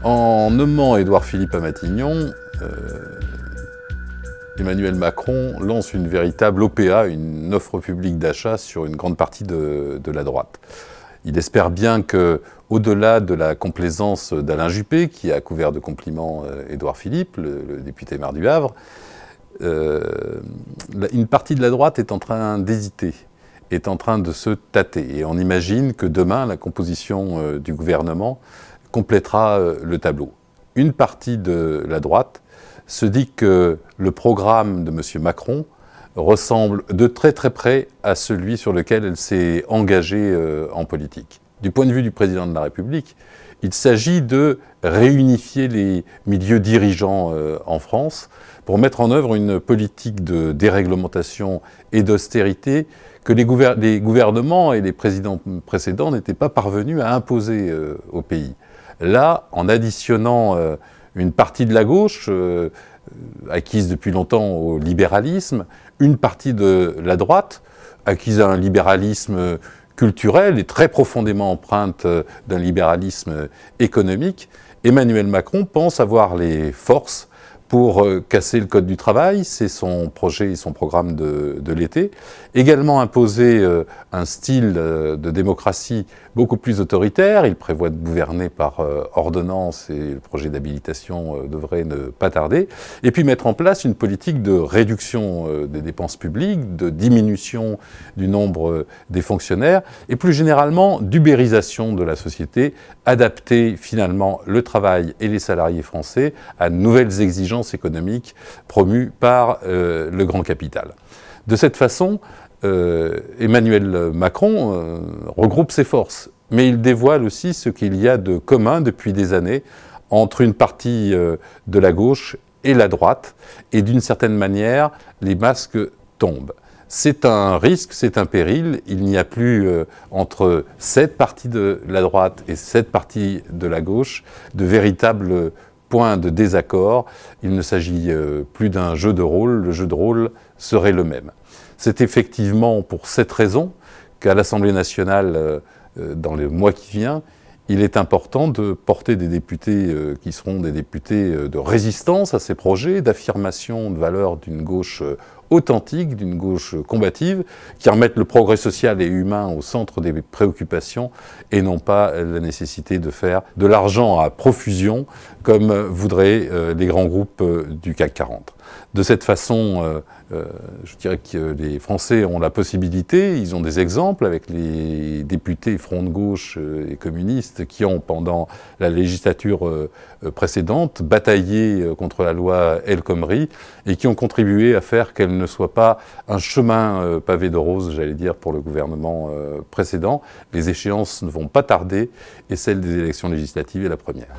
En nommant Édouard Philippe à Matignon, Emmanuel Macron lance une véritable OPA, une offre publique d'achat sur une grande partie de la droite. Il espère bien que, au-delà de la complaisance d'Alain Juppé, qui a couvert de compliments Édouard Philippe, le député maire du Havre, une partie de la droite est en train d'hésiter, est en train de se tâter. Et on imagine que demain, la composition du gouvernement complétera le tableau. Une partie de la droite se dit que le programme de M. Macron ressemble de très très près à celui sur lequel elle s'est engagée en politique. Du point de vue du président de la République, il s'agit de réunifier les milieux dirigeants en France pour mettre en œuvre une politique de déréglementation et d'austérité que les gouvernements et les présidents précédents n'étaient pas parvenus à imposer au pays. Là, en additionnant une partie de la gauche, acquise depuis longtemps au libéralisme, une partie de la droite, acquise à un libéralisme culturel et très profondément empreinte d'un libéralisme économique, Emmanuel Macron pense avoir les forces pour casser le code du travail, c'est son projet et son programme de l'été. Également imposer un style de démocratie beaucoup plus autoritaire. Il prévoit de gouverner par ordonnance et le projet d'habilitation devrait ne pas tarder. Et puis mettre en place une politique de réduction des dépenses publiques, de diminution du nombre des fonctionnaires et plus généralement d'ubérisation de la société, adapter finalement le travail et les salariés français à de nouvelles exigences économiques promues par le grand capital. De cette façon, Emmanuel Macron regroupe ses forces, mais il dévoile aussi ce qu'il y a de commun depuis des années entre une partie de la gauche et la droite, et d'une certaine manière, les masques tombent. C'est un risque, c'est un péril. Il n'y a plus entre cette partie de la droite et cette partie de la gauche de véritables points de désaccord. Il ne s'agit plus d'un jeu de rôle, le jeu de rôle serait le même. C'est effectivement pour cette raison qu'à l'Assemblée nationale, dans le mois qui vient, il est important de porter des députés qui seront des députés de résistance à ces projets, d'affirmation de valeurs d'une gauche authentique, d'une gauche combative, qui remettent le progrès social et humain au centre des préoccupations et non pas la nécessité de faire de l'argent à profusion comme voudraient les grands groupes du CAC 40. De cette façon, je dirais que les Français ont la possibilité, ils ont des exemples avec les députés Front de gauche et communistes qui ont, pendant la législature précédente, bataillé contre la loi El Khomri et qui ont contribué à faire qu'elle ne soit pas un chemin pavé de roses, j'allais dire, pour le gouvernement précédent. Les échéances ne vont pas tarder et celle des élections législatives est la première.